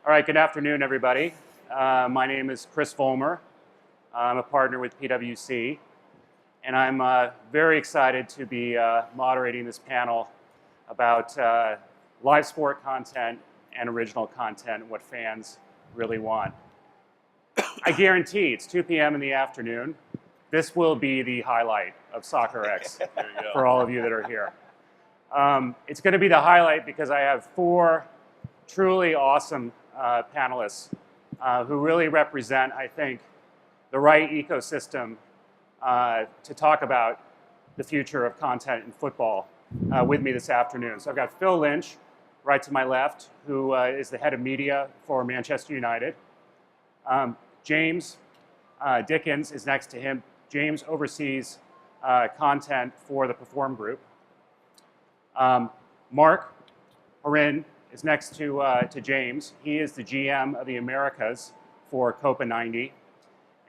All right, good afternoon, everybody. My name is Chris Vollmer. I'm a partner with PwC, and I'm very excited to be moderating this panel about live sport content and original content and what fans really want. I guarantee it's 2 p.m. in the afternoon. This will be the highlight of Soccerex for all of you that are here. It's going to be the highlight because I have four truly awesome panelists who really represent, I think, the right ecosystem to talk about the future of content in football with me this afternoon. So I've got Phil Lynch, right to my left, who is the head of media for Manchester United. James Dickens is next to him. James oversees content for the Perform Group. Mark Horin is next to James. He is the GM of the Americas for Copa 90.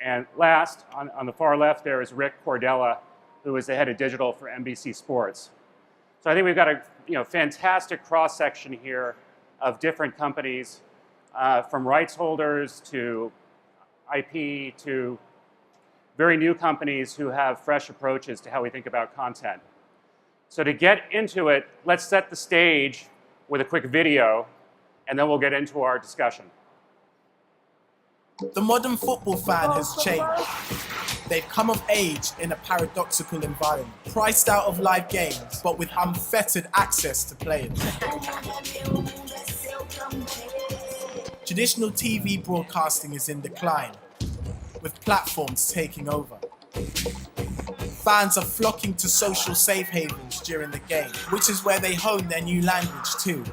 And last, on the far left, there is Rick Cordella, who is the head of digital for NBC Sports. So I think we've got a fantastic cross-section here of different companies, from rights holders to IP to very new companies who have fresh approaches to how we think about content. So to get into it, let's set the stage with a quick video, and then we'll get into our discussion. The modern football fan has changed. They've come of age in a paradoxical environment, priced out of live games, but with unfettered access to players. Traditional TV broadcasting is in decline, with platforms taking over. Fans are flocking to social safe havens during the game, which is where they hone their new language too.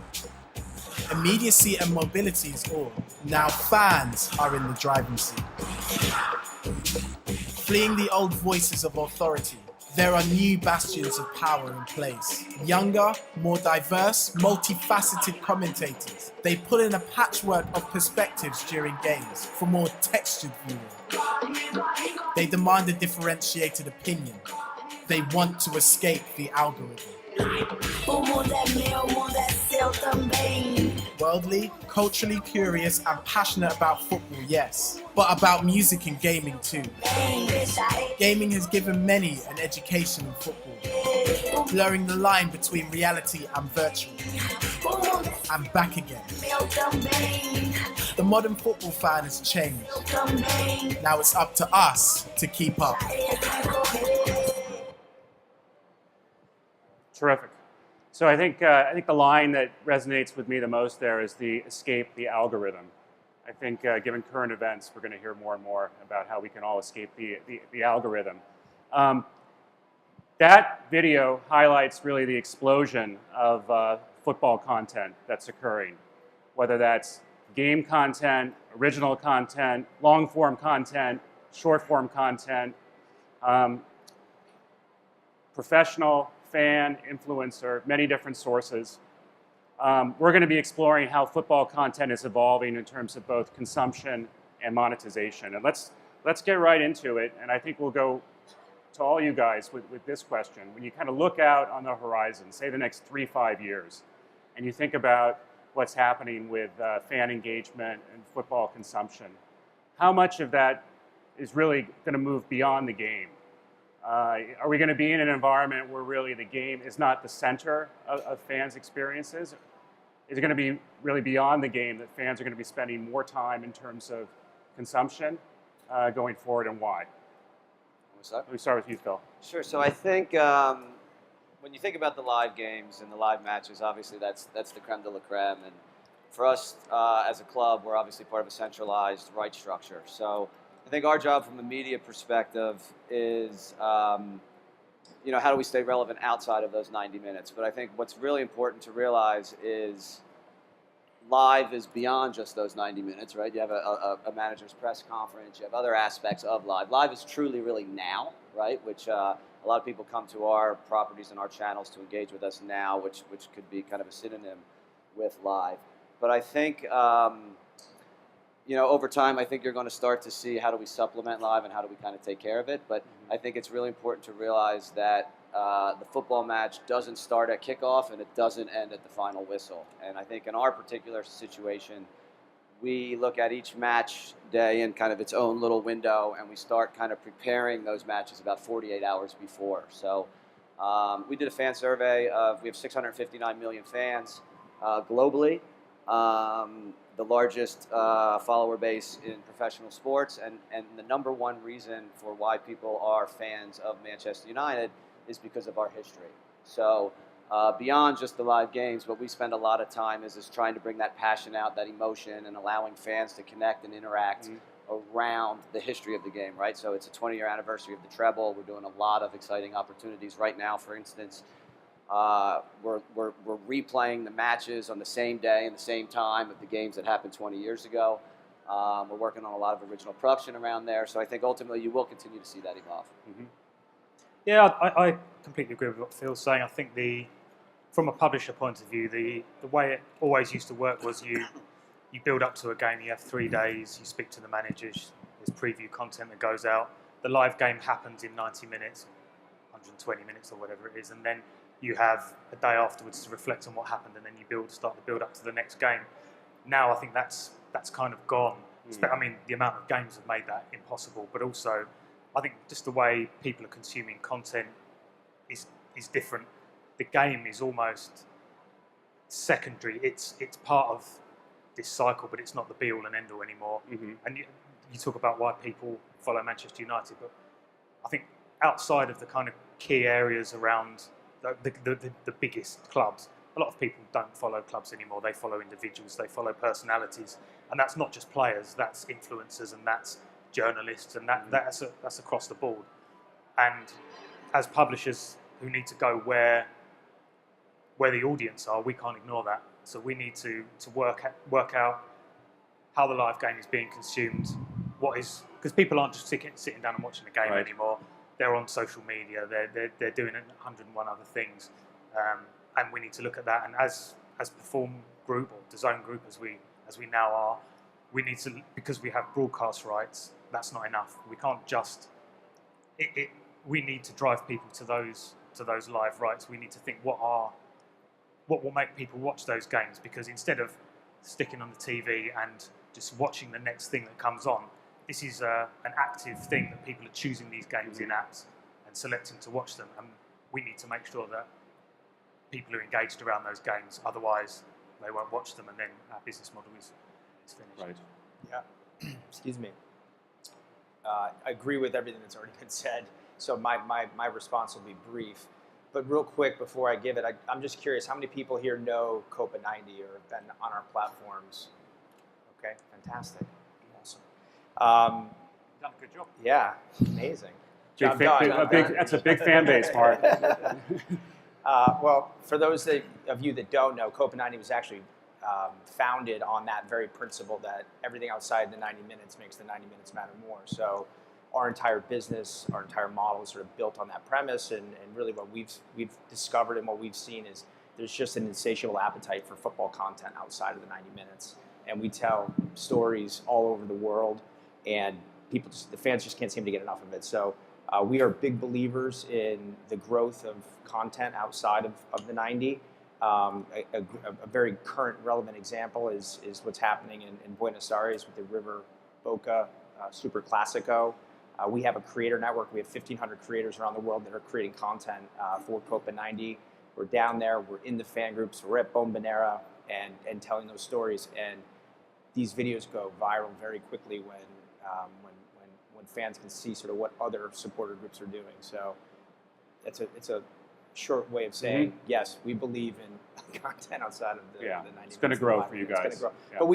Immediacy and mobility is all. Now fans are in the driving seat. Fleeing the old voices of authority, there are new bastions of power in place. Younger, more diverse, multifaceted commentators. They put in a patchwork of perspectives during games for more textured viewing. They demand a differentiated opinion. They want to escape the algorithm. Worldly, culturally curious, and passionate about football, yes, but about music and gaming too. Gaming has given many an education in football, blurring the line between reality and virtual. And back again. The modern football fan has changed. Now it's up to us to keep up. Terrific. So I think the line that resonates with me the most there is the escape the algorithm. I think given current events, we're going to hear more and more about how we can all escape the algorithm. That video highlights really the explosion of football content that's occurring, whether that's game content, original content, long-form content, short-form content, professional, fan, influencer, many different sources. We're going to be exploring how football content is evolving in terms of both consumption and monetization. And let's get right into it. And I think we'll go to all you guys with this question. When you kind of look out on the horizon, say the next 3-5 years, and you think about what's happening with fan engagement and football consumption, how much of that is really going to move beyond the game? Are we going to be in an environment where really the game is not the center of fans' experiences? Is it going to be really beyond the game that fans are going to be spending more time in terms of consumption going forward, and why? Let me start with you, Phil. Sure. So I think when you think about the live games and the live matches, obviously that's the creme de la creme. And for us as a club, we're obviously part of a centralized right structure. So I think our job from a media perspective is, how do we stay relevant outside of those 90 minutes? But I think what's really important to realize is live is beyond just those 90 minutes, right? You have a manager's press conference. You have other aspects of live. Live is truly really now, right? Which a lot of people come to our properties and our channels to engage with us now, which could be kind of a synonym with live. But I think over time, I think you're going to start to see how do we supplement live and how do we kind of take care of it. But I think it's really important to realize that the football match doesn't start at kickoff and it doesn't end at the final whistle. And I think in our particular situation, we look at each match day in kind of its own little window, and we start kind of preparing those matches about 48 hours before. So we did a fan survey of, we have 659 million fans globally, the largest follower base in professional sports, and the number one reason for why people are fans of Manchester United is because of our history. So beyond just the live games, what we spend a lot of time is trying to bring that passion out, that emotion, and allowing fans to connect and interact around the history of the game, right? So it's a 20-year anniversary of the treble. We're doing a lot of exciting opportunities right now. For instance, we're replaying the matches on the same day and the same time of the games that happened 20 years ago. We're working on a lot of original production around there. So I think ultimately you will continue to see that evolve. Yeah, I completely agree with what Phil's saying. I think from a publisher point of view, the way it always used to work was you build up to a game, you have 3 days, you speak to the managers, there's preview content that goes out. The live game happens in 90 minutes, 120 minutes or whatever it is, and then you have a day afterwards to reflect on what happened, and then you start to build up to the next game. Now I think that's kind of gone. I mean, the amount of games have made that impossible, but also I think just the way people are consuming content is different. The game is almost secondary. It's part of this cycle, but it's not the be all and end all anymore. And you talk about why people follow Manchester United, but I think outside of the kind of key areas around the biggest clubs, a lot of people don't follow clubs anymore. They follow individuals, they follow personalities, and that's not just players, that's influencers, and that's journalists, and that's across the board. And as publishers who need to go where the audience are, we can't ignore that. So we need to work out how the live game is being consumed. Because people aren't just sitting down and watching the game anymore. They're on social media. They're doing 101 other things, and we need to look at that. And as Perform Group or DAZN Group as we now are, we need to, because we have broadcast rights. That's not enough. We can't just. We need to drive people to those live rights. We need to think what will make people watch those games, because instead of sticking on the TV and just watching the next thing that comes on, this is an active thing that people are choosing these games in apps and selecting to watch them, and we need to make sure that people are engaged around those games, otherwise they won't watch them, and then our business model is finished. Yeah. Excuse me. I agree with everything that's already been said, so my response will be brief. But real quick, before I give it, I'm just curious, how many people here know Copa 90 or have been on our platforms? Okay, fantastic. Awesome. Done a good job. Yeah, amazing. That's a big fan base, Mark. Well, for those of you that don't know, Copa 90 was actually founded on that very principle that everything outside the 90 minutes makes the 90 minutes matter more. So our entire business, our entire model is sort of built on that premise, and really what we've discovered and what we've seen is there's just an insatiable appetite for football content outside of the 90 minutes. And we tell stories all over the world, and the fans just can't seem to get enough of it. So we are big believers in the growth of content outside of the 90. A very current, relevant example is what's happening in Buenos Aires with the River Boca Super Classico. We have a creator network. We have 1,500 creators around the world that are creating content for Copa 90. We're down there. We're in the fan groups. We're at Bombonera and telling those stories. And these videos go viral very quickly when fans can see sort of what other supporter groups are doing. So it's a short way of saying, yes, we believe in content outside of the 90 minutes. It's going to grow for you guys. It's going to grow. But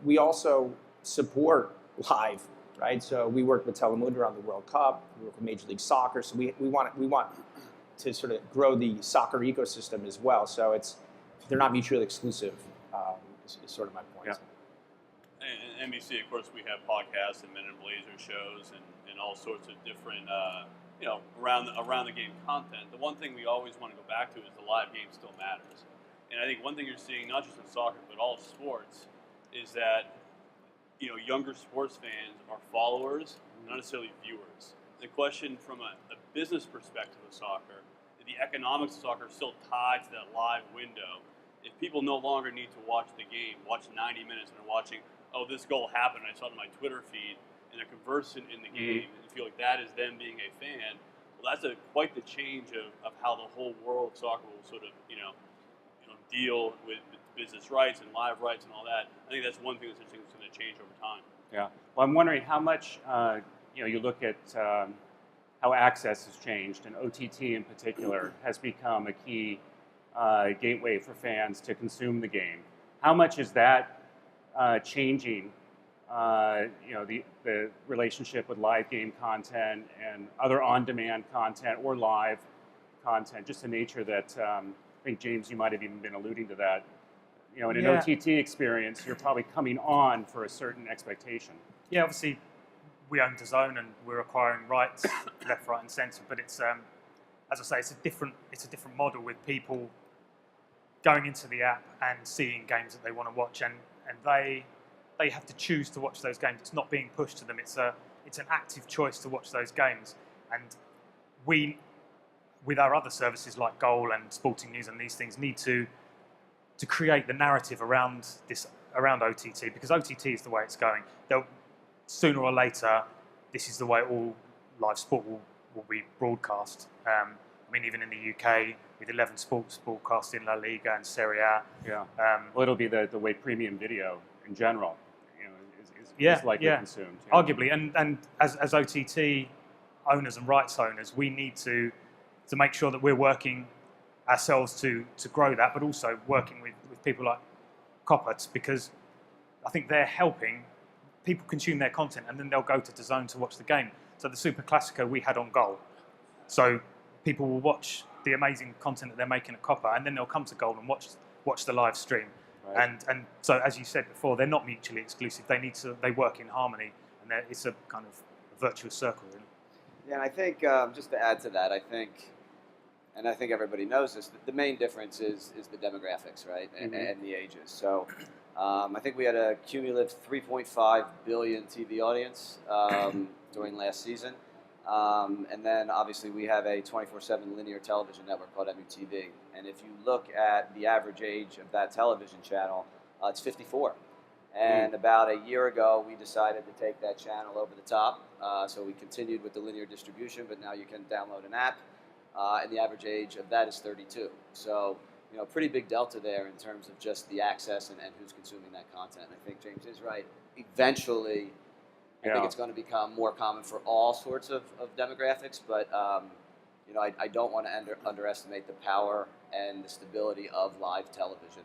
we also support live, right? So we work with Telemundo on the World Cup. We work with Major League Soccer. So we want to sort of grow the soccer ecosystem as well. So they're not mutually exclusive. Is sort of my point. Yeah. And NBC, of course, we have podcasts and Men in Blazer shows and all sorts of different, around the game content. The one thing we always want to go back to is the live game still matters. And I think one thing you're seeing, not just in soccer, but all sports, is that younger sports fans are followers, not necessarily viewers. The question from a business perspective of soccer, the economics of soccer are still tied to that live window. if people no longer need to watch the game, watch 90 minutes, and they're watching, oh, this goal happened, I saw it on my Twitter feed, and they're conversant in the game, and feel like that is them being a fan, well, that's quite the change of how the whole world of soccer will sort of, deal with business rights and live rights and all that. I think that's one thing that's going to change over time. Yeah. Well, I'm wondering how much, you look at how access has changed, and OTT in particular has become a key gateway for fans to consume the game. How much is that changing, the relationship with live game content and other on-demand content or live content, just the nature that, I think, James, you might have even been alluding to that. In an OTT experience, you're probably coming on for a certain expectation. Yeah, obviously, we own DAZN and we're acquiring rights left, right, and centre. But it's, as I say, it's a different model with people going into the app and seeing games that they want to watch, and they have to choose to watch those games. It's not being pushed to them. It's an active choice to watch those games, and we, with our other services like Goal and Sporting News and these things, need to create the narrative around OTT, because OTT is the way it's going. Sooner or later, this is the way all live sport will be broadcast. Even in the UK, with 11 sports broadcast in La Liga and Serie A. Yeah. Well, it'll be the way premium video in general, is likely consumed. Yeah. Arguably, and as OTT owners and rights owners, we need to make sure that we're working ourselves to grow that, but also working with people like Coppert, because I think they're helping people consume their content, and then they'll go to DAZN to watch the game. So the Super Classico we had on Goal. So people will watch the amazing content that they're making at Copper, and then they'll come to Goal and watch the live stream. Right. And so, as you said before, they're not mutually exclusive. They work in harmony, and it's a kind of virtuous circle, really. Yeah, and I think just to add to that, I think everybody knows this, the main difference is the demographics, right, and the ages. So I think we had a cumulative 3.5 billion TV audience during last season. And then obviously we have a 24/7 linear television network called MUTV. And if you look at the average age of that television channel, it's 54. And about a year ago, we decided to take that channel over the top. So we continued with the linear distribution, but now you can download an app. And the average age of that is 32. So, pretty big delta there in terms of just the access and who's consuming that content. And I think James is right. Eventually, I think it's going to become more common for all sorts of demographics, but I don't want to underestimate the power and the stability of live television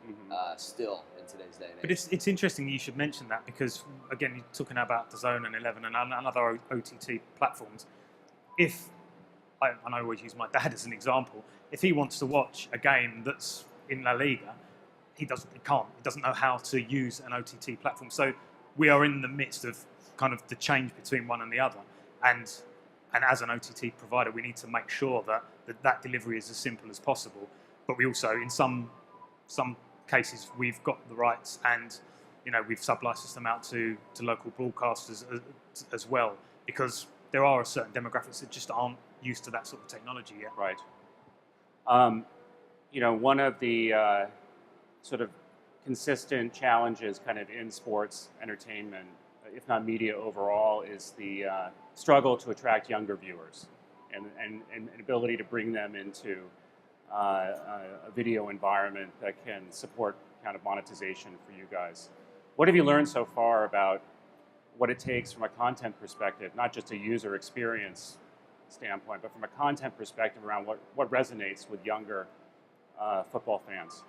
still in today's day and age. But it's interesting you should mention that, because again, you're talking about DAZN and 11 and other OTT platforms. And I always use my dad as an example. If he wants to watch a game that's in La Liga, he can't. He doesn't know how to use an OTT platform. So we are in the midst of kind of the change between one and the other. And as an OTT provider, we need to make sure that delivery is as simple as possible. But we also, in some cases, we've got the rights, and we've sub-licensed them out to local broadcasters as well, because there are certain demographics that just aren't used to that sort of technology yet. Right. One of the sort of consistent challenges kind of in sports entertainment, if not media overall, is the struggle to attract younger viewers and an ability to bring them into a video environment that can support kind of monetization for you guys. What have you learned so far about what it takes from a content perspective, not just a user experience standpoint, but from a content perspective around what resonates with younger football fans?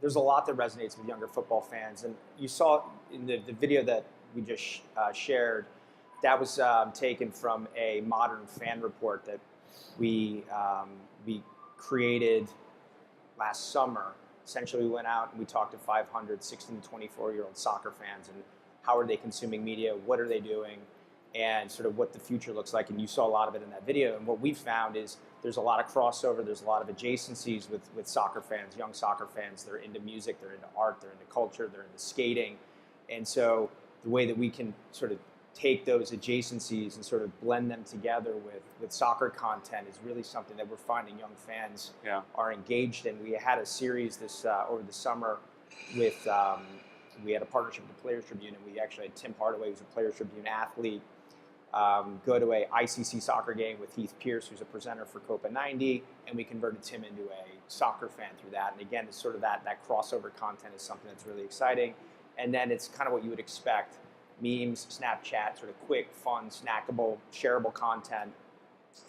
There's a lot that resonates with younger football fans, and you saw in the video that we just shared, that was taken from a modern fan report that we created last summer. Essentially, we went out and we talked to 500 16 to 24-year-old soccer fans, and how are they consuming media, what are they doing, and sort of what the future looks like. And you saw a lot of it in that video. And what we found is there's a lot of crossover, there's a lot of adjacencies with soccer fans, young soccer fans. They're into music, they're into art, they're into culture, they're into skating. And so the way that we can sort of take those adjacencies and sort of blend them together with soccer content is really something that we're finding young fans are engaged in. We had a series this over the summer with we had a partnership with the Players Tribune, and we actually had Tim Hardaway, who's a Players Tribune athlete, go to a ICC soccer game with Heath Pierce, who's a presenter for Copa 90, and we converted Tim into a soccer fan through that. And again, it's sort of that crossover content is something that's really exciting. And then it's kind of what you would expect. Memes, Snapchat, sort of quick, fun, snackable, shareable content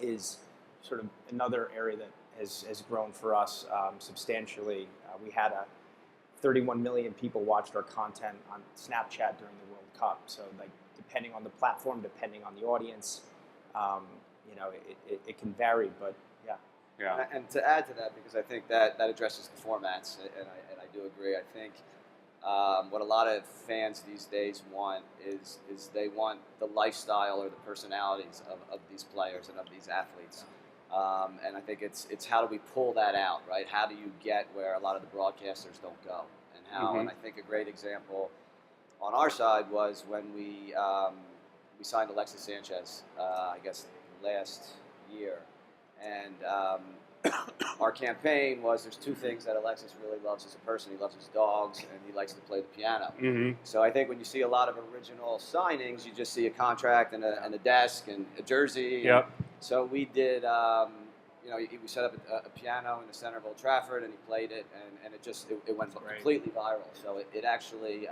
is sort of another area that has grown for us substantially. We had 31 million people watched our content on Snapchat during the World Cup. So like depending on the platform, depending on the audience, you know, it can vary, but yeah. Yeah. And to add to that, because I think that addresses the formats, and I do agree. I think what a lot of fans these days want is they want the lifestyle or the personalities of these players and of these athletes. And I think it's how do we pull that out, right? How do you get where a lot of the broadcasters don't go, and how? And I think a great example on our side was when we signed Alexis Sanchez, I guess last year, and our campaign was there's two things that Alexis really loves as a person. He loves his dogs, and he likes to play the piano. So I think when you see a lot of original signings, you just see a contract and a desk and a jersey. Yep. So we did, you know, we set up a piano in the center of Old Trafford, and he played it, and it went completely viral. So it actually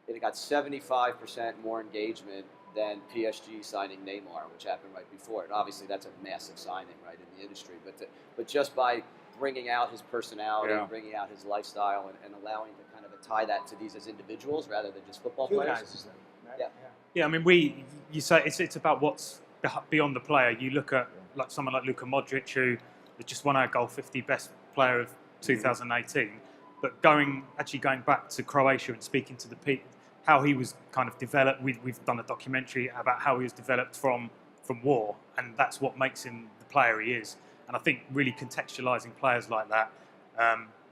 it got 75% more engagement than PSG signing Neymar, which happened right before. And obviously that's a massive signing, right, in the industry. But just by bringing out his personality, bringing out his lifestyle, and allowing to kind of tie that to these as individuals rather than just football players. Them, right? Yeah, I mean, you say it's about what's beyond the player. You look at like someone like Luka Modric, who just won our Goal 50 best player of 2018. But actually going back to Croatia and speaking to the people, how he was kind of developed. We've done a documentary about how he was developed from war, and that's what makes him the player he is. And I think really contextualising players like that,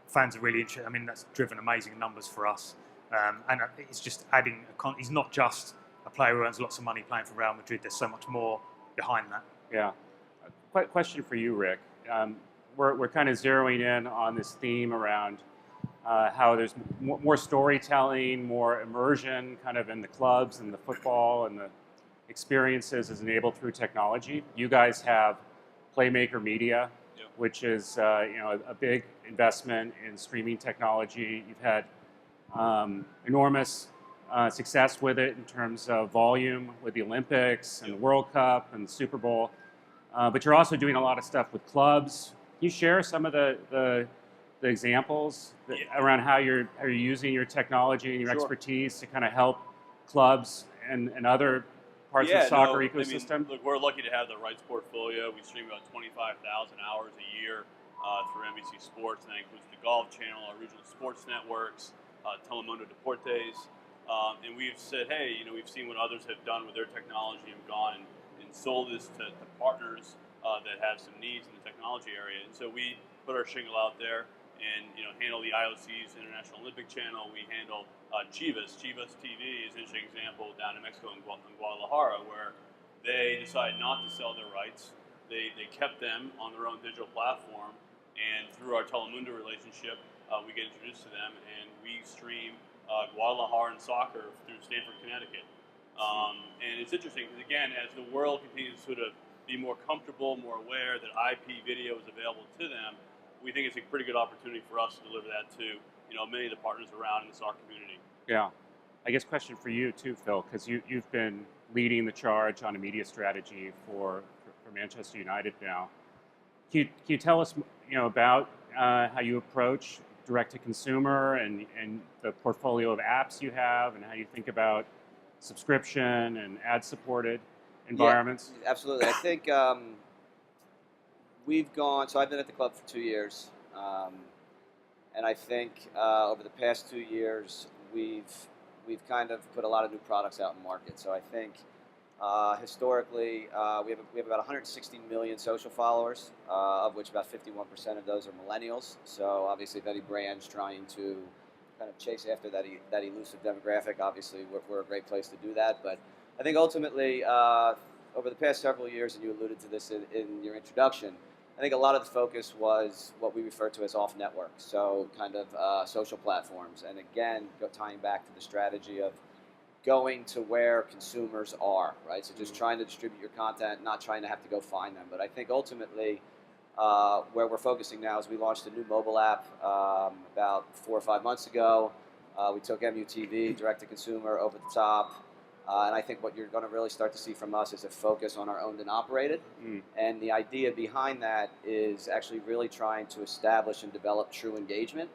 fans are really interested. I mean, that's driven amazing numbers for us, and it's just adding. He's not just a player who earns lots of money playing for Real Madrid. There's so much more behind that. Yeah. Question for you, Rick. We're kind of zeroing in on this theme around how there's more storytelling, more immersion kind of in the clubs and the football and the experiences is enabled through technology. You guys have Playmaker Media, which is you know, a big investment in streaming technology. You've had enormous success with it in terms of volume with the Olympics and the World Cup and the Super Bowl. But you're also doing a lot of stuff with clubs. Can you share some of the examples around how you're using your technology and your expertise to kind of help clubs and other parts of the soccer ecosystem? I mean, look, we're lucky to have the rights portfolio. We stream about 25,000 hours a year through NBC Sports, and that includes the Golf Channel, our regional sports networks, Telemundo Deportes. And we've said, hey, you know, we've seen what others have done with their technology and gone and sold this to partners that have some needs in the technology area. And so we put our shingle out there and, you know, handle the IOC's International Olympic Channel. We handle Chivas. Chivas TV is an interesting example down in Mexico in Guadalajara, where they decided not to sell their rights. They kept them on their own digital platform, and through our Telemundo relationship, we get introduced to them, and we stream Guadalajara and soccer through Stamford, Connecticut. And it's interesting because, again, as the world continues to sort of be more comfortable, more aware that IP video is available to them, we think it's a pretty good opportunity for us to deliver that to, you know, many of the partners around in the soccer community. Yeah. I guess question for you too, Phil, because you've been leading the charge on a media strategy for Manchester United now. Can you tell us, you know, about how you approach direct-to-consumer and the portfolio of apps you have, and how you think about subscription and ad-supported environments? Yeah, absolutely. I think we've gone. So I've been at the club for 2 years, and I think over the past 2 years we've kind of put a lot of new products out in the market. So I think historically we have about 160 million social followers, of which about 51% of those are millennials. So obviously, if any brand's trying to kind of chase after that elusive demographic. Obviously, we're a great place to do that. But I think ultimately, over the past several years, and you alluded to this in your introduction, I think a lot of the focus was what we refer to as off-network, so kind of social platforms. And again, tying back to the strategy of going to where consumers are, right? So just trying to distribute your content, not trying to have to go find them. But I think ultimately, where we're focusing now is we launched a new mobile app about 4 or 5 months ago. We took MUTV, direct-to-consumer, over the top. And I think what you're going to really start to see from us is a focus on our owned and operated. And the idea behind that is actually really trying to establish and develop true engagement.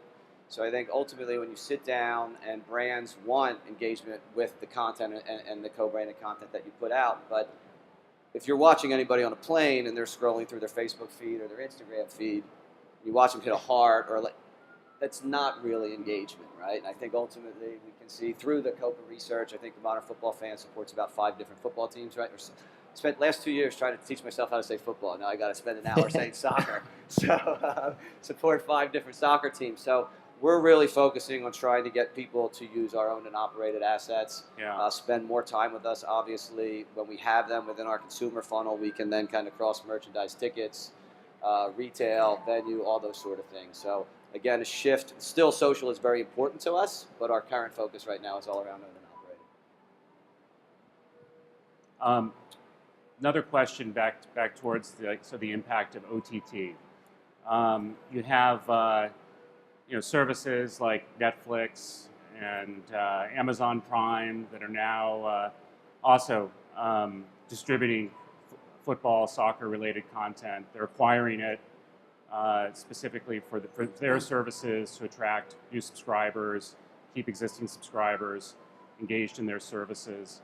So I think ultimately when you sit down and brands want engagement with the content and the co-branded content that you put out, but if you're watching anybody on a plane and they're scrolling through their Facebook feed or their Instagram feed, you watch them hit a heart or that's not really engagement, right? And I think ultimately we can see through the COPA research, I think the modern football fan supports about 5 different football teams, right? Spent last 2 years trying to teach myself how to say football. Now I got to spend an hour saying soccer. So support 5 different soccer teams. So we're really focusing on trying to get people to use our owned and operated assets, spend more time with us. Obviously, when we have them within our consumer funnel, we can then kind of cross-merchandise tickets, retail, venue, all those sort of things. So again, a shift. Still, social is very important to us, but our current focus right now is all around owned and operated. Another question back towards the impact of OTT. You have services like Netflix and Amazon Prime that are now also distributing football, soccer-related content. They're acquiring it specifically for their services to attract new subscribers, keep existing subscribers engaged in their services.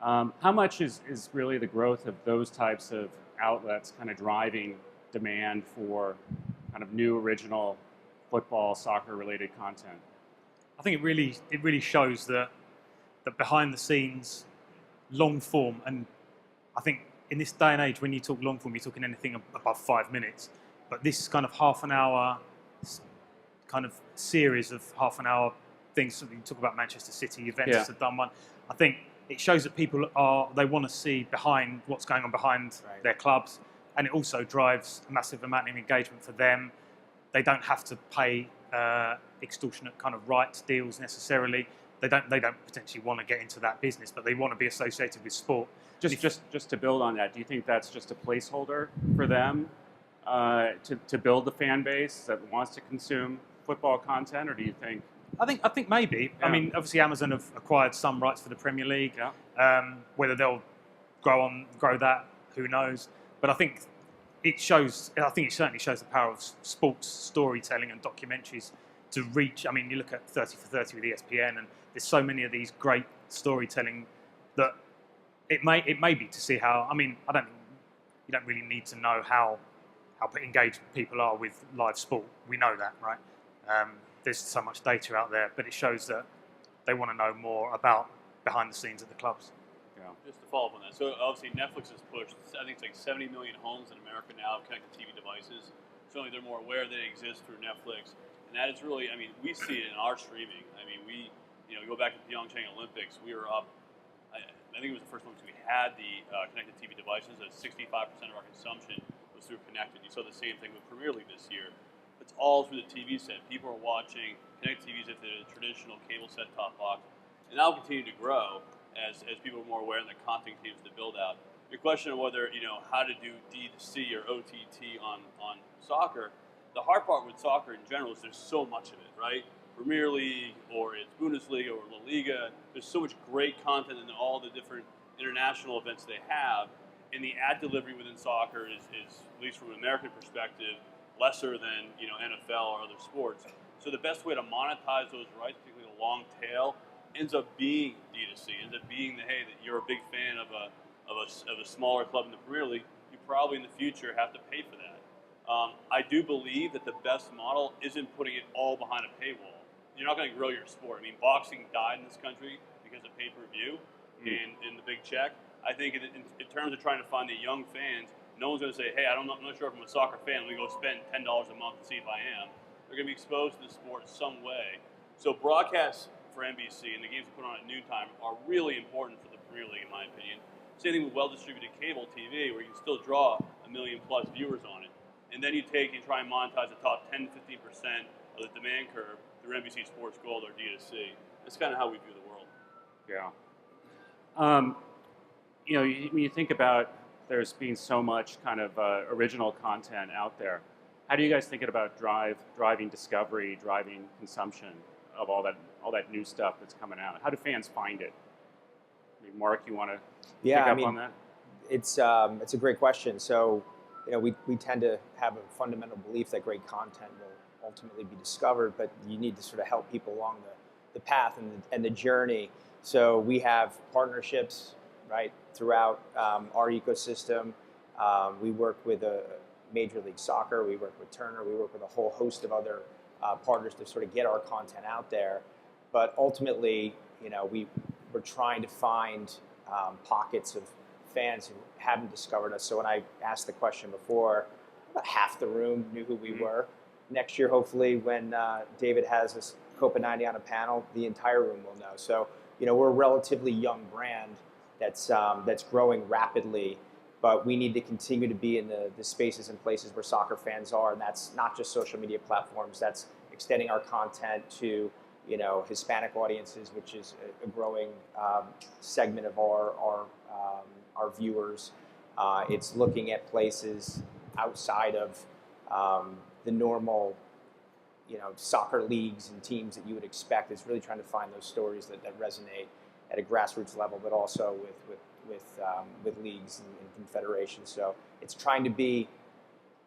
How much is really the growth of those types of outlets kind of driving demand for kind of new original football, soccer-related content? I think it really shows that behind the scenes, long form, and I think in this day and age, when you talk long form, you're talking anything above 5 minutes. But this kind of half an hour, kind of series of half an hour things. You talk about Manchester City, Juventus have done one. I think it shows that people they want to see behind what's going on behind their clubs, and it also drives a massive amount of engagement for them. They don't have to pay extortionate kind of rights deals necessarily. They don't potentially want to get into that business, but they want to be associated with sport. Just to build on that, do you think that's just a placeholder for them to build the fan base that wants to consume football content, or do you think? I think maybe. Yeah. I mean, obviously Amazon have acquired some rights for the Premier League. Yeah. Whether they'll grow that, who knows? But I think it certainly shows the power of sports storytelling and documentaries to reach. I mean, you look at 30 for 30 with ESPN, and there's so many of these great storytelling that it may be to see how. I mean, you don't really need to know how engaged people are with live sport. We know that, right? There's so much data out there, but it shows that they want to know more about behind the scenes at the clubs. Yeah. Just to follow up on that, so obviously Netflix has pushed, I think it's like 70 million homes in America now have connected TV devices. Certainly they're more aware that they exist through Netflix, and that is really, I mean, we see it in our streaming. I mean, we go back to the Pyeongchang Olympics, we were up, I think it was the first Olympics we had the connected TV devices, at 65% of our consumption was through connected. You saw the same thing with Premier League this year. It's all through the TV set. People are watching connected TVs at the traditional cable set-top box, and that will continue to grow as people are more aware and the content continues to build out. Your question of whether, how to do D2C or OTT on soccer, the hard part with soccer in general is there's so much of it, right? Premier League, or it's Bundesliga or La Liga, there's so much great content in all the different international events they have, and the ad delivery within soccer is at least from an American perspective, lesser than NFL or other sports. So the best way to monetize those rights, particularly the long tail, ends up being D2C. Ends up being that you're a big fan of a smaller club in the Premier League. You probably in the future have to pay for that. I do believe that the best model isn't putting it all behind a paywall. You're not going to grow your sport. I mean, boxing died in this country because of pay-per-view and the big check. I think in terms of trying to find the young fans, no one's going to say, hey, I'm not sure if I'm a soccer fan. Let me go spend $10 a month to see if I am. They're going to be exposed to the sport some way. So broadcasts for NBC and the games put on at noontime are really important for the Premier League, in my opinion. Same thing with well-distributed cable TV, where you can still draw 1 million plus viewers on it. And then you take and try and monetize the top 10 to 15% of the demand curve through NBC Sports Gold or D2C. That's kind of how we view the world. Yeah. When you think about there's been so much kind of original content out there, how do you guys think about driving discovery, driving consumption of all that new stuff that's coming out? How do fans find it? Maybe Mark, you want to pick up on that? It's a great question. So, we tend to have a fundamental belief that great content will ultimately be discovered, but you need to sort of help people along the path and the journey. So we have partnerships, right, throughout our ecosystem. We work with Major League Soccer, we work with Turner, we work with a whole host of other partners to sort of get our content out there. But ultimately, we're trying to find pockets of fans who haven't discovered us. So when I asked the question before, about half the room knew who we were. Next year, hopefully, when David has us Copa 90 on a panel, the entire room will know. So, we're a relatively young brand that's growing rapidly, but we need to continue to be in the spaces and places where soccer fans are, and that's not just social media platforms. That's extending our content to Hispanic audiences, which is a growing segment of our viewers. It's looking at places outside of the normal, soccer leagues and teams that you would expect. It's really trying to find those stories that resonate at a grassroots level, but also with leagues and confederations. So it's trying to be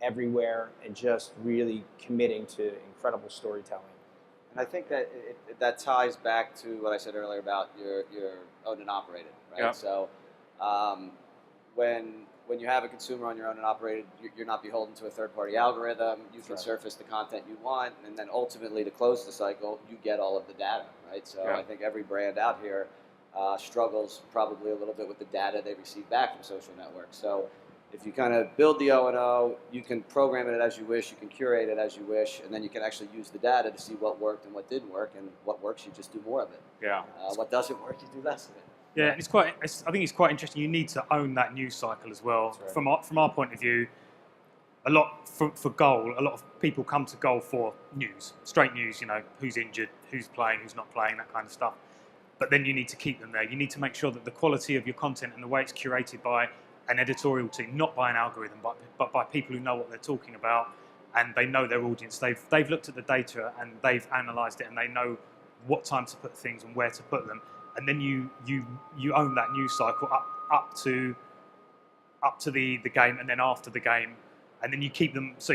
everywhere and just really committing to incredible storytelling. And I think that that ties back to what I said earlier about your owned and operated, right? Yeah. So when you have a consumer on your owned and operated, you're not beholden to a third-party algorithm. You can surface the content you want, and then ultimately, to close the cycle, you get all of the data, right? So I think every brand out here struggles probably a little bit with the data they receive back from social networks. So if you kind of build the O&O, you can program it as you wish, you can curate it as you wish, and then you can actually use the data to see what worked and what didn't work, and what works, you just do more of it. Yeah. What doesn't work, you do less of it. Yeah, I think it's quite interesting. You need to own that news cycle as well. Right. From our point of view, a lot for Goal, a lot of people come to Goal for news, straight news, who's injured, who's playing, who's not playing, that kind of stuff. But then you need to keep them there. You need to make sure that the quality of your content and the way it's curated by an editorial team, not by an algorithm, but by people who know what they're talking about, and they know their audience. They've looked at the data and they've analysed it, and they know what time to put things and where to put them. And then you own that news cycle up to the game, and then after the game, and then you keep them. So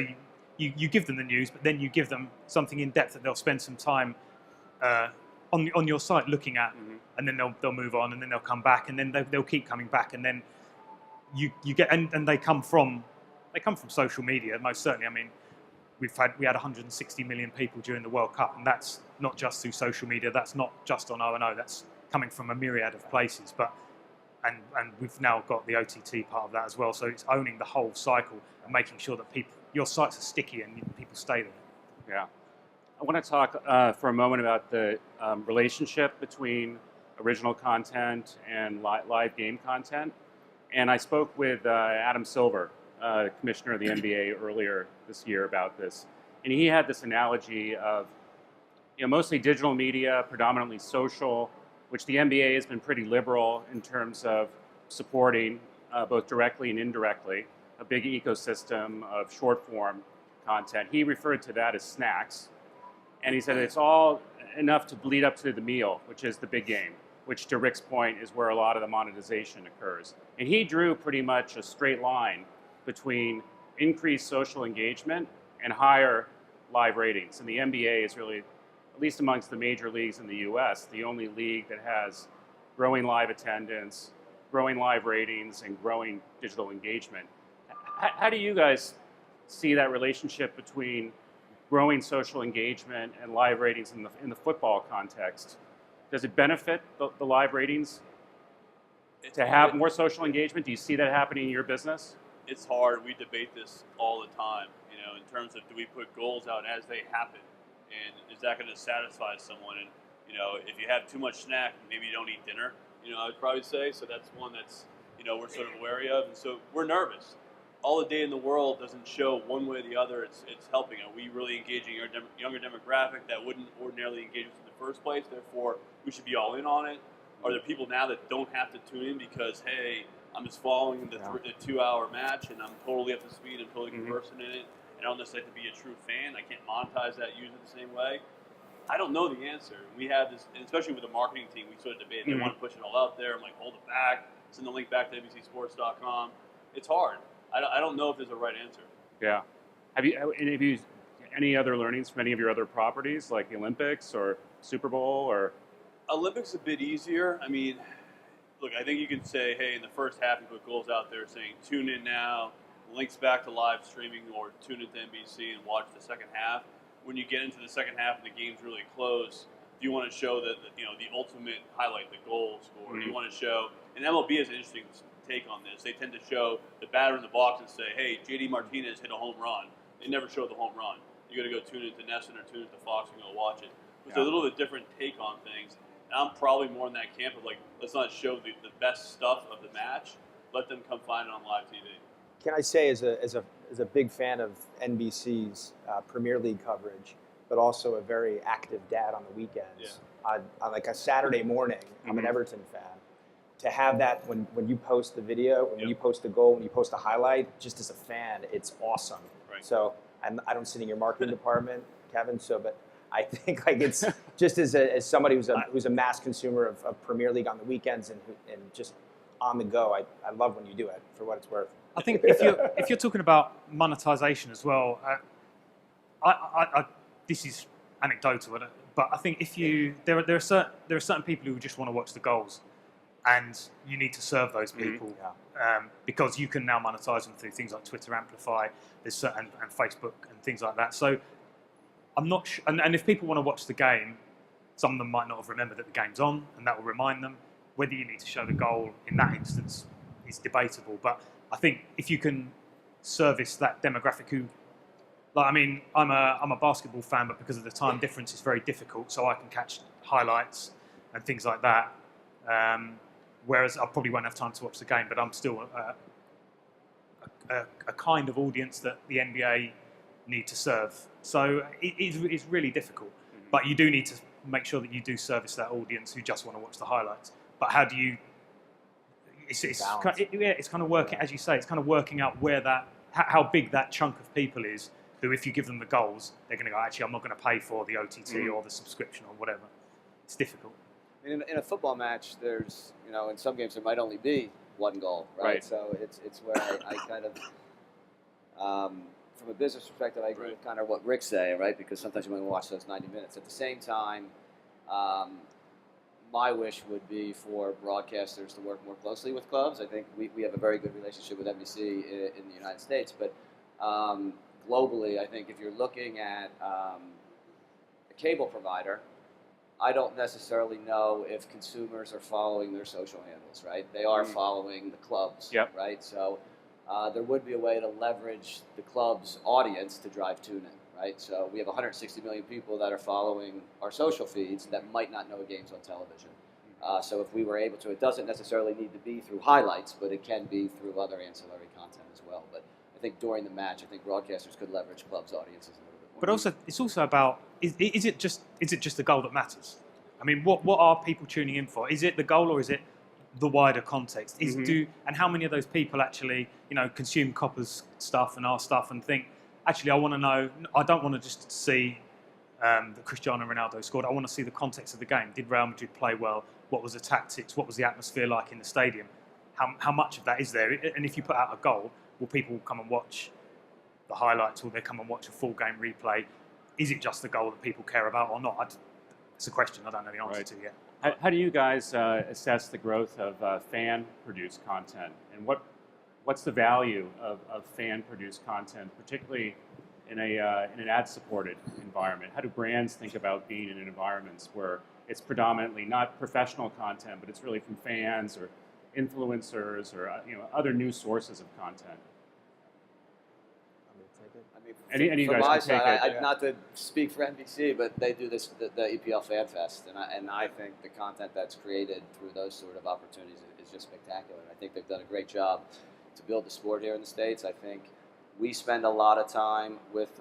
you give them the news, but then you give them something in depth that they'll spend some time on your site looking at, and then they'll move on, and then they'll come back, and then they'll keep coming back, and then you get and they come from social media, most certainly. I mean, we had 160 million people during the World Cup, and that's not just through social media. That's not just on O&O. That's coming from a myriad of places. But and we've now got the OTT part of that as well. So it's owning the whole cycle and making sure that your sites are sticky and people stay there. Yeah. I want to talk for a moment about the relationship between original content and live game content. And I spoke with Adam Silver, commissioner of the NBA, earlier this year about this. And he had this analogy of, mostly digital media, predominantly social, which the NBA has been pretty liberal in terms of supporting, both directly and indirectly, a big ecosystem of short-form content. He referred to that as snacks. And he said it's all enough to lead up to the meal, which is the big game, which, to Rick's point, is where a lot of the monetization occurs. And he drew pretty much a straight line between increased social engagement and higher live ratings. And the NBA is really, at least amongst the major leagues in the US, the only league that has growing live attendance, growing live ratings, and growing digital engagement. How do you guys see that relationship between growing social engagement and live ratings in the football context? Does it benefit the live ratings to have more social engagement? Do you see that happening in your business? It's hard. We debate this all the time, in terms of, do we put goals out as they happen? And is that going to satisfy someone? And if you have too much snack, maybe you don't eat dinner. I would probably say. So that's one that's we're sort of wary of, and so we're nervous. All the data in the world doesn't show one way or the other. It's helping. Are we really engaging our younger demographic that wouldn't ordinarily engage us in the first place? Therefore, we should be all in on it. Are there people now that don't have to tune in because, hey, I'm just following the 2-hour match and I'm totally up to speed and totally conversant in it, and I don't necessarily have to be a true fan. I can't monetize that user the same way. I don't know the answer. We have this, and especially with the marketing team, we sort of debate. They want to push it all out there. I'm like, hold it back. Send the link back to NBCSports.com. It's hard. I don't know if there's a right answer. Yeah. Have you any other learnings from any of your other properties, like the Olympics or Super Bowl or? Olympics a bit easier. I mean, look, I think you can say, hey, in the first half, you put goals out there saying, tune in now, links back to live streaming, or tune into NBC and watch the second half. When you get into the second half and the game's really close, do you want to show that the ultimate highlight, the goal score? Do you want to show? And MLB has an interesting take on this. They tend to show the batter in the box and say, hey, JD Martinez hit a home run. They never show the home run. You got to go tune into Nesson or tune into Fox and go watch it. It's a little bit different take on things. And I'm probably more in that camp of like, let's not show the best stuff of the match. Let them come find it on live TV. Can I say, as a big fan of NBC's Premier League coverage, but also a very active dad on the weekends, on like a Saturday morning, I'm an Everton fan. To have that when you post the video, when you post the goal, when you post the highlight, just as a fan, it's awesome. Right. So I don't sit in your marketing department, Kevin. But I think like it's just as somebody who's a mass consumer of Premier League on the weekends and just on the go. I love when you do it for what it's worth. I think if you're talking about monetization as well, this is anecdotal, but I think there are certain people who just want to watch the goals, and you need to serve those people because you can now monetize them through things like Twitter Amplify, and Facebook and things like that. So I'm not sure, and if people want to watch the game, some of them might not have remembered that the game's on, and that will remind them. Whether you need to show the goal in that instance is debatable, but I think if you can service that demographic who, like, I mean, I'm a basketball fan, but because of the time difference, it's very difficult. So I can catch highlights and things like that. Whereas I probably won't have time to watch the game, but I'm still a kind of audience that the NBA need to serve. So it's really difficult. But you do need to make sure that you do service that audience who just want to watch the highlights. But how do you? It's kind of working, as you say, it's kind of working out how big that chunk of people is. Who, if you give them the goals, they're going to go, actually, I'm not going to pay for the OTT or the subscription or whatever. It's difficult. In a football match, there's, in some games there might only be one goal, right? So it's where I kind of, from a business perspective, I agree with kind of what Rick's saying, right? Because sometimes you want to watch those 90 minutes. At the same time, my wish would be for broadcasters to work more closely with clubs. I think we have a very good relationship with NBC in the United States, but globally, I think if you're looking at a cable provider, I don't necessarily know if consumers are following their social handles, right? They are following the clubs, right? So there would be a way to leverage the club's audience to drive tune-in, right? So we have 160 million people that are following our social feeds that might not know games on television. So if we were able to, it doesn't necessarily need to be through highlights, but it can be through other ancillary content as well. But I think during the match, I think broadcasters could leverage clubs' audiences a little bit more. But also, it's also about is it just the goal that matters? I mean, what are people tuning in for? Is it the goal or is it the wider context? And how many of those people actually consume Copper's stuff and our stuff and think, actually, I want to know. I don't want to just see that Cristiano Ronaldo scored. I want to see the context of the game. Did Real Madrid play well? What was the tactics? What was the atmosphere like in the stadium? How much of that is there? And if you put out a goal, will people come and watch the highlights? Will they come and watch a full game replay? Is it just the goal that people care about or not? It's a question I don't know the answer to yet. How do you guys assess the growth of fan-produced content, and what's the value of fan-produced content, particularly in an ad-supported environment? How do brands think about being in environments where it's predominantly not professional content, but it's really from fans or influencers or other new sources of content? I mean, And you From guys my can take side, it. not to speak for NBC, but they do this the EPL Fan Fest, and I think the content that's created through those sort of opportunities is just spectacular. I think they've done a great job to build the sport here in the States. I think we spend a lot of time with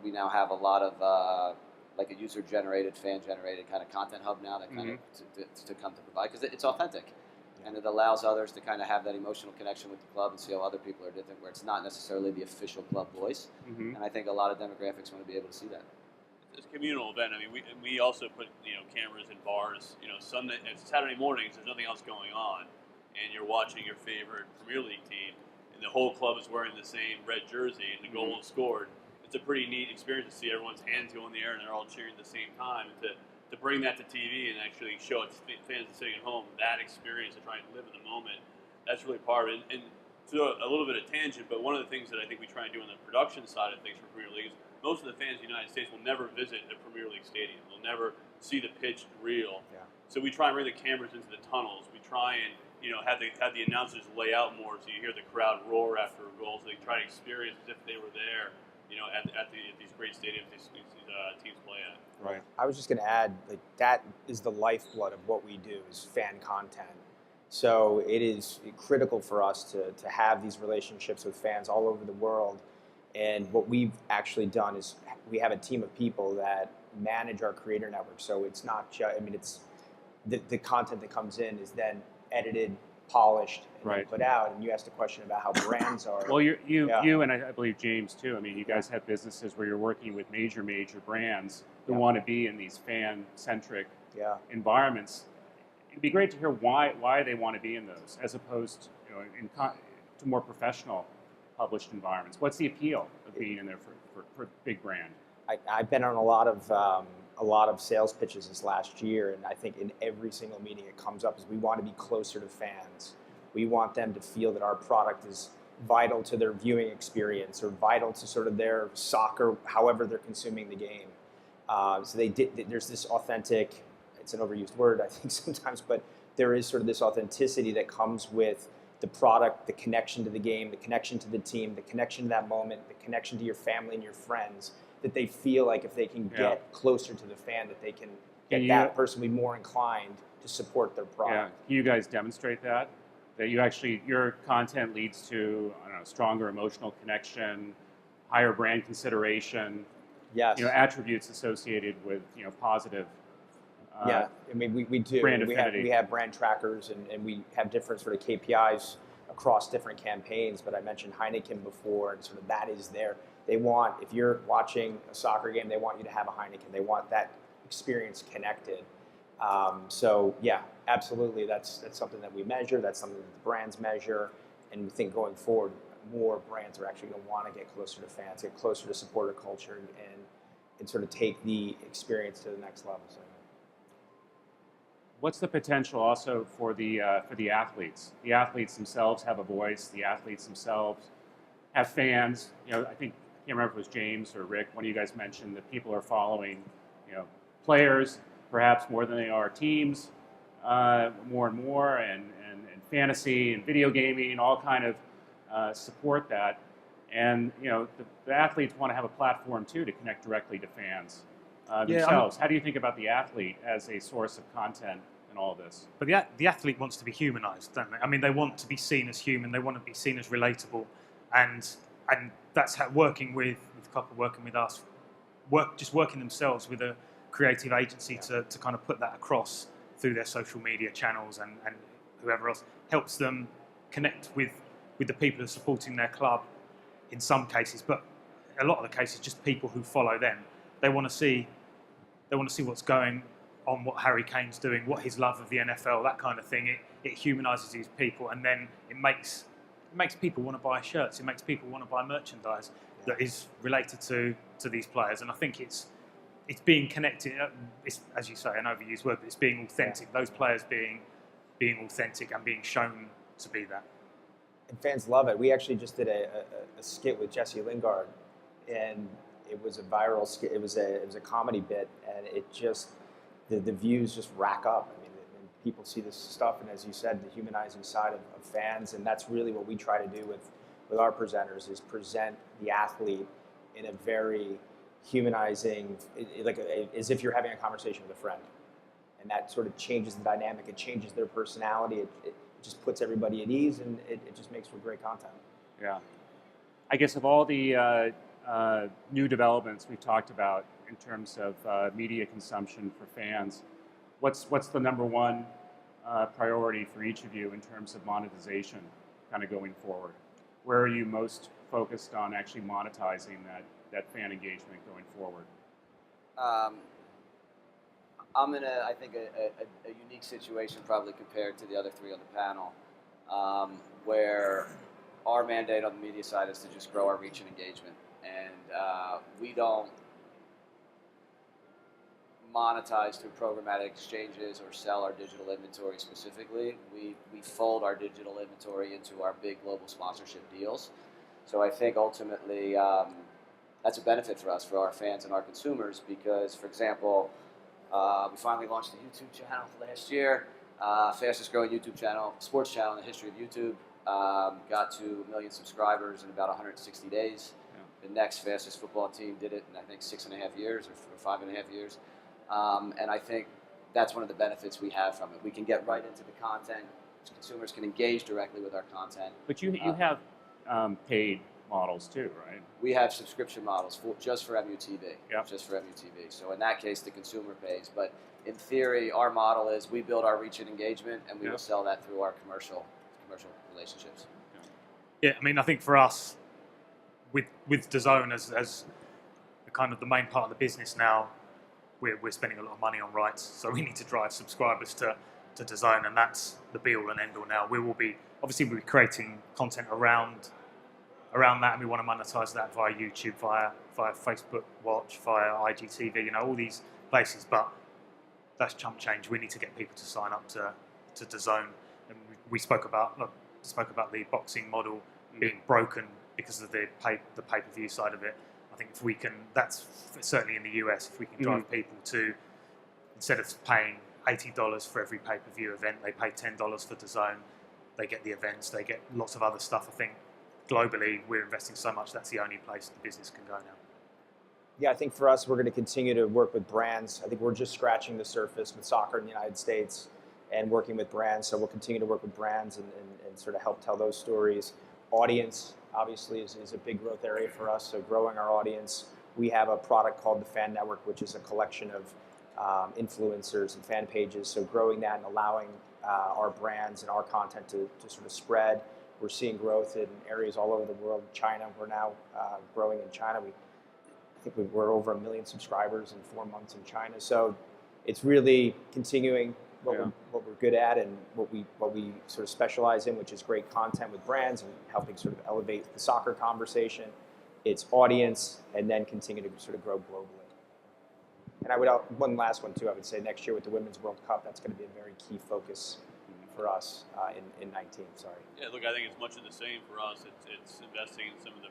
we now have a lot of like a user-generated, fan-generated kind of content hub now that kind of to come to provide, because it's authentic. And it allows others to kind of have that emotional connection with the club and see how other people are different, where it's not necessarily the official club voice. And I think a lot of demographics want to be able to see that. It's a communal event. I mean, we also put cameras in bars. Sunday and Saturday mornings, there's nothing else going on, and you're watching your favorite Premier League team, and the whole club is wearing the same red jersey, and the goal is scored. It's a pretty neat experience to see everyone's hands go in the air and they're all cheering at the same time, and to bring that to TV and actually show it to fans sitting at home, that experience to try and live in the moment, that's really part of it. And to a little bit of tangent, but one of the things that I think we try and do on the production side of things for Premier League is most of the fans in the United States will never visit a Premier League stadium. They'll never see the pitch real. Yeah. So we try and bring the cameras into the tunnels. We try and have the announcers lay out more so you hear the crowd roar after a goal. So they try to experience as if they were there, at these great stadiums these teams play at. Right. I was just going to add, that is the lifeblood of what we do is fan content. So it is critical for us to have these relationships with fans all over the world. And what we've actually done is we have a team of people that manage our creator network. So it's not just, it's the content that comes in is then edited, polished, and then put out. And you asked a question about how brands are. Well, you and I believe James too. I mean, you guys have businesses where you're working with major brands who want to be in these fan-centric environments. It'd be great to hear why they want to be in those, as opposed to more professional published environments. What's the appeal of being in there for big brand? I've been on a lot of sales pitches this last year, and I think in every single meeting it comes up is we want to be closer to fans. We want them to feel that our product is vital to their viewing experience or vital to sort of their soccer, however they're consuming the game. So there's this authentic, it's an overused word I think sometimes, but there is sort of this authenticity that comes with the product, the connection to the game, the connection to the team, the connection to that moment, the connection to your family and your friends, that they feel like if they can get closer to the fan, that they can get that person be more inclined to support their product. Yeah. Can you guys demonstrate that? That your content leads to, stronger emotional connection, higher brand consideration, attributes associated with, positive I mean, we do. Brand we have brand trackers, and we have different sort of KPIs across different campaigns. But I mentioned Heineken before, and sort of that is there. They want, if you're watching a soccer game, they want you to have a Heineken. They want that experience connected. So yeah, absolutely. That's something that we measure. That's something that the brands measure. And we think going forward, more brands are actually going to want to get closer to fans, get closer to supporter culture, and sort of take the experience to the next level. So. What's the potential also for the athletes? The athletes themselves have a voice. The athletes themselves have fans. I think, I can't remember if it was James or Rick, one of you guys mentioned that people are following, players perhaps more than they are teams, more and more, and fantasy and video gaming, all kind of support that. And the athletes want to have a platform too to connect directly to fans themselves. How do you think about the athlete as a source of content in all this? But the athlete wants to be humanized, don't they? I mean, they want to be seen as human. They want to be seen as relatable, and that's how working with Copper, working with us, working themselves with a creative agency to kind of put that across through their social media channels and whoever else helps them connect with the people who are supporting their club in some cases, but a lot of the cases just people who follow them. They want to see what's going on, what Harry Kane's doing, what his love of the NFL, that kind of thing. It humanises these people, and then it makes people want to buy shirts. It makes people want to buy merchandise that is related to these players. And I think it's being connected. It's, as you say, an overused word, but it's being authentic. Yeah. Those players being authentic and being shown to be that. And fans love it. We actually just did a skit with Jesse Lingard, and it was a viral skit. It was a comedy bit, and it just the views just rack up. I mean, and people see this stuff, and as you said, the humanizing side of fans, and that's really what we try to do with our presenters is present the athlete in a very humanizing, as if you're having a conversation with a friend. And that sort of changes the dynamic. It changes their personality. It just puts everybody at ease, and it just makes for great content. Yeah. I guess of all the new developments we've talked about in terms of media consumption for fans, what's the number one priority for each of you in terms of monetization kind of going forward? Where are you most focused on actually monetizing that fan engagement going forward? I'm in I think, a unique situation probably compared to the other three on the panel, where our mandate on the media side is to just grow our reach and engagement. And we don't monetize through programmatic exchanges or sell our digital inventory specifically. We fold our digital inventory into our big global sponsorship deals. So I think ultimately that's a benefit for us, for our fans and our consumers, because, for example, we finally launched a YouTube channel last year, fastest growing YouTube channel, sports channel in the history of YouTube. Got to 1 million subscribers in about 160 days. Yeah. The next fastest football team did it in, I think, 6.5 years or 5.5 years. And I think that's one of the benefits we have from it. We can get right into the content. Consumers can engage directly with our content. But you have paid models too, right? We have subscription models just for MUTV. Yep. Just for MUTV. So in that case, the consumer pays. But in theory, our model is we build our reach and engagement, and we will sell that through our commercial relationships. Yeah, I mean, I think for us, with DAZN as the kind of the main part of the business now, we're spending a lot of money on rights, so we need to drive subscribers to DAZN, and that's the be-all and end-all now. We'll be creating content around that, and we want to monetize that via YouTube, via Facebook Watch, via IGTV, all these places. But that's chump change. We need to get people to sign up to DAZN, and we spoke about the boxing model being broken because of the pay-per-view side of it. I think if we can, that's certainly in the US, if we can drive people to, instead of paying $80 for every pay-per-view event, they pay $10 for DAZN. They get the events, they get lots of other stuff. I think globally, we're investing so much, that's the only place the business can go now. Yeah, I think for us, we're going to continue to work with brands. I think we're just scratching the surface with soccer in the United States and working with brands. So we'll continue to work with brands and sort of help tell those stories. Audience, obviously, is a big growth area for us. So growing our audience. We have a product called the Fan Network, which is a collection of influencers and fan pages. So growing that and allowing our brands and our content to sort of spread. We're seeing growth in areas all over the world. China, we're now growing in China. I think we're over 1 million subscribers in 4 months in China. So it's really continuing what we're good at and what we sort of specialize in, which is great content with brands and helping sort of elevate the soccer conversation, its audience, and then continue to sort of grow globally. And one last one too, I would say next year with the Women's World Cup, that's going to be a very key focus for us in 19. Sorry. Yeah, look, I think it's much of the same for us. It's investing in some of the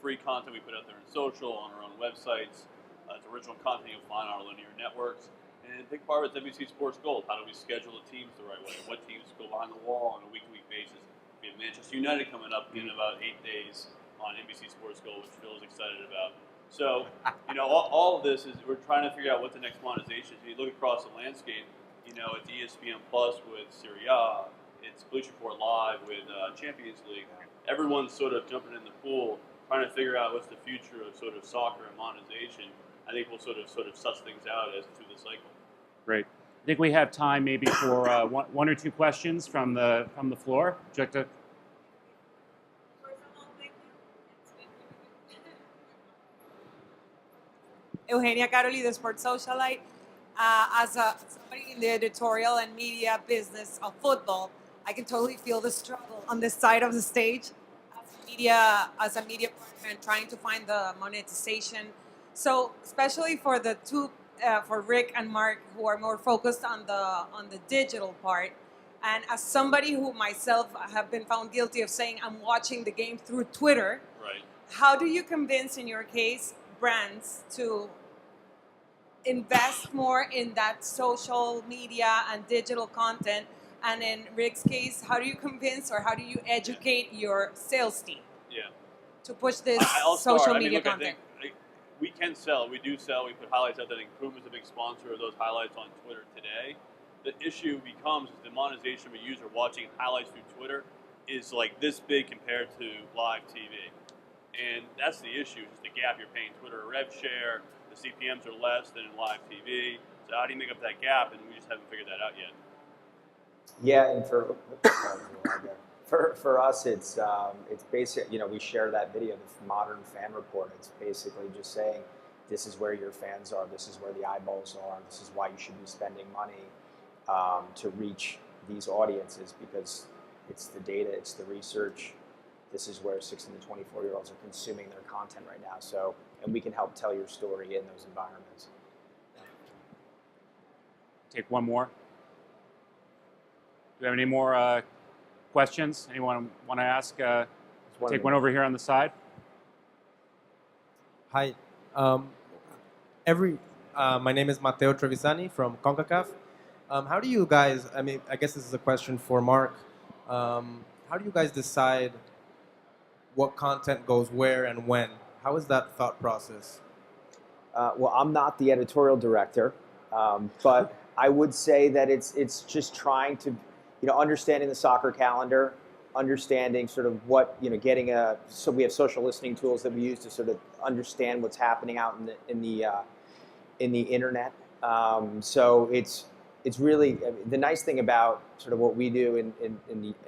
free content we put out there in social, on our own websites. It's original content you'll find on our linear networks. And a big part of it is NBC Sports Gold. How do we schedule the teams the right way? What teams go behind the wall on a week-to-week basis? We have Manchester United coming up in about 8 days on NBC Sports Gold, which Phil's excited about. So, all of this is we're trying to figure out what the next monetization is. You look across the landscape, it's ESPN Plus with Serie A, it's Bleacher Report Live with Champions League. Everyone's sort of jumping in the pool, trying to figure out what's the future of sort of soccer and monetization. I think we'll sort of suss things out as through the cycle. Great. I think we have time maybe for one or two questions from the floor. Would you like to? Eugenia Caroli, the Sports Socialite. As somebody in the editorial and media business of football, I can totally feel the struggle on this side of the stage as a media partner and trying to find the monetization. So especially for the two, for Rick and Mark, who are more focused on the digital part, and as somebody who myself have been found guilty of saying I'm watching the game through Twitter, right? How do you convince, in your case, brands to invest more in that social media and digital content? And in Rick's case, how do you convince or how do you educate your sales team to push this social media content? we can sell. We do sell. We put highlights out. I think Puma's a big sponsor of those highlights on Twitter today. The issue becomes is the monetization of a user watching highlights through Twitter is like this big compared to live TV. And that's the issue, is the gap. You're paying Twitter a rev share, the CPMs are less than in live TV. So how do you make up that gap? And we just haven't figured that out yet. Yeah, and for us, it's basic. You know, we share that video, the modern fan report. It's basically just saying, this is where your fans are, this is where the eyeballs are, this is why you should be spending money to reach these audiences, because it's the data, it's the research. This is where 16 to 24-year-olds are consuming their content right now. So, and we can help tell your story in those environments. Take one more. Do we have any more questions? Anyone want to ask? Take one over here on the side. Hi. My name is Matteo Trevisani from CONCACAF. How do you guys, I mean, I guess this is a question for Mark. How do you guys decide what content goes where and when? How is that thought process? Well, I'm not the editorial director, but I would say that it's just trying to, understanding the soccer calendar, understanding sort of what, so we have social listening tools that we use to sort of understand what's happening out in the internet. So it's really, the nice thing about sort of what we do in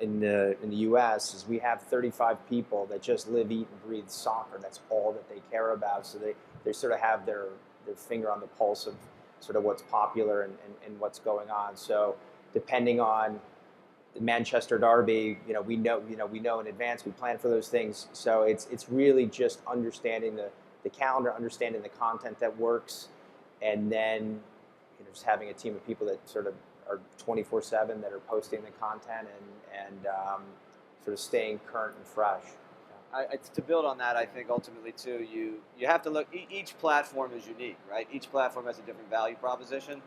the U.S. is we have 35 people that just live, eat, and breathe soccer. That's all that they care about. So they sort of have their finger on the pulse of sort of what's popular and what's going on. So depending on the Manchester Derby, we know in advance, we plan for those things. So it's really just understanding the calendar, understanding the content that works, and then just having a team of people that sort of are 24/7 that are posting the content and sort of staying current and fresh. To build on that, I think ultimately too, you have to look. Each platform is unique, right? Each platform has a different value proposition.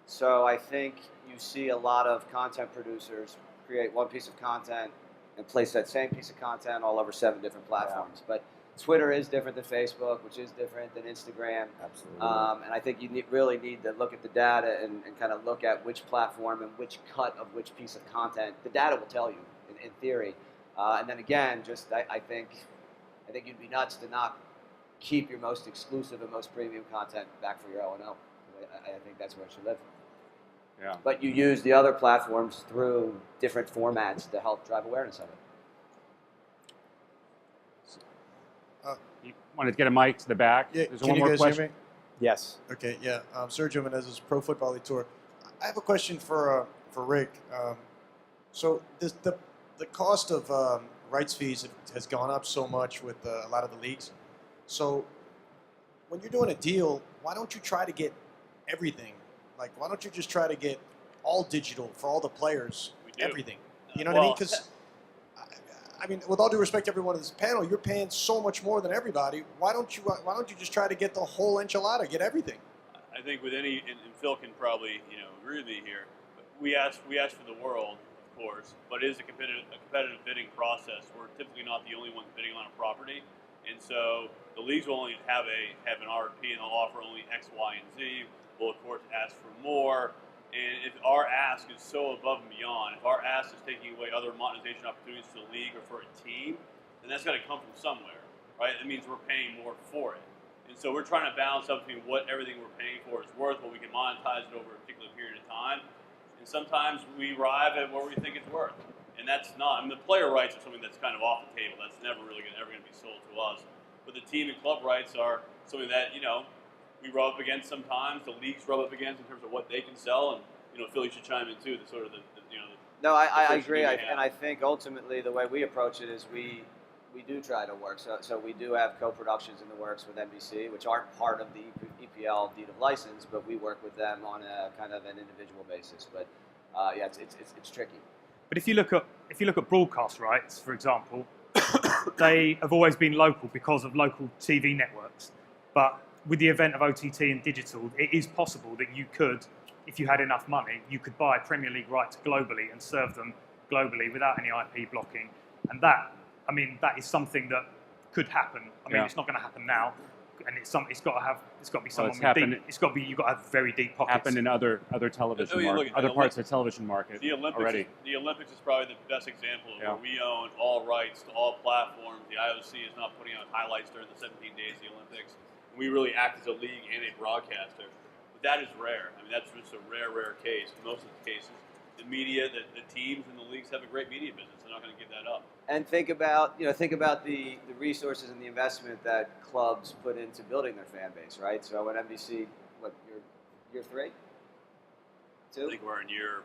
So I think you see a lot of content producers create one piece of content and place that same piece of content all over 7 different platforms. Yeah. But Twitter is different than Facebook, which is different than Instagram. Absolutely. And I think you really need to look at the data and kind of look at which platform and which cut of which piece of content. The data will tell you, in theory. And then again, I think you'd be nuts to not keep your most exclusive and most premium content back for your O&O. I think that's where it should live. Yeah. But you use the other platforms through different formats to help drive awareness of it. You wanted to get a mic to the back? Yeah, There's can one you more guys question. hear me? Yes. Okay, yeah. Sergio Menezes, Pro Football Tour. I have a question for Rick. So the cost of rights fees has gone up so much with a lot of the leagues. So when you're doing a deal, why don't you try to get everything? Like, why don't you just try to get all digital for all the players, everything? You know what I mean? Because I mean, with all due respect to everyone in this panel, you're paying so much more than everybody. Why don't you just try to get the whole enchilada, get everything? I think with any, and Phil can probably agree with me here. But we ask for the world, of course, but it is a competitive bidding process. We're typically not the only ones bidding on a property, and so the leagues will only have an RFP and they'll offer only X, Y, and Z. We'll of course ask for more. And if our ask is so above and beyond, if our ask is taking away other monetization opportunities for the league or for a team, then that's got to come from somewhere, right? That means we're paying more for it. And so we're trying to balance up between what everything we're paying for is worth, what we can monetize it over a particular period of time. And sometimes we arrive at what we think it's worth. And that's not, I mean, the player rights are something that's kind of off the table. That's never really ever going to be sold to us. But the team and club rights are something that, we rub up against sometimes. The leagues rub up against in terms of what they can sell, and Phil, you should chime in too. The sort of No, I agree, and I think ultimately the way we approach it is we do try to work. So we do have co-productions in the works with NBC, which aren't part of the EPL deed of license, but we work with them on a kind of an individual basis. But yeah, it's tricky. But if you look at broadcast rights, for example, they have always been local because of local TV networks. But with the event of OTT and digital, it is possible that you could, if you had enough money, you could buy Premier League rights globally and serve them globally without any IP blocking. And that is something that could happen. I mean, It's not going to happen now and it's got to be someone it's with happened- deep. It's got to be, you've got to have very deep pockets. Happened in other television Oh, yeah, look, other the parts of the television market The Olympics, already. the Olympics is probably the best example of Yeah. where we own all rights to all platforms. The IOC is not putting out highlights during the 17 days of the Olympics. We really act as a league and a broadcaster. But that is rare. I mean, that's just a rare case. In most of the cases, the media, the teams and the leagues have a great media business. They're not going to give that up. And think about the resources and the investment that clubs put into building their fan base, right? So when NBC, year 3? 2? I think we're year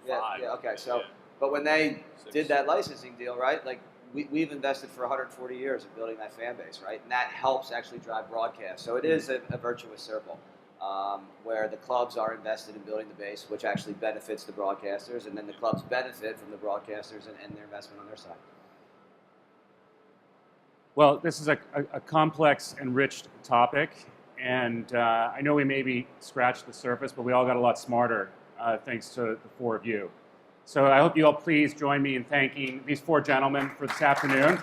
5. Yeah, okay. So, Yeah. but when they 6. did that licensing deal, right? Like we've invested for 140 years in building that fan base, right? And that helps actually drive broadcast. So it is a virtuous circle where the clubs are invested in building the base, which actually benefits the broadcasters, and then the clubs benefit from the broadcasters and their investment on their side. Well, this is a complex and rich topic, and I know we maybe scratched the surface, but we all got a lot smarter thanks to the 4 of you. So I hope you all please join me in thanking these 4 gentlemen for this afternoon.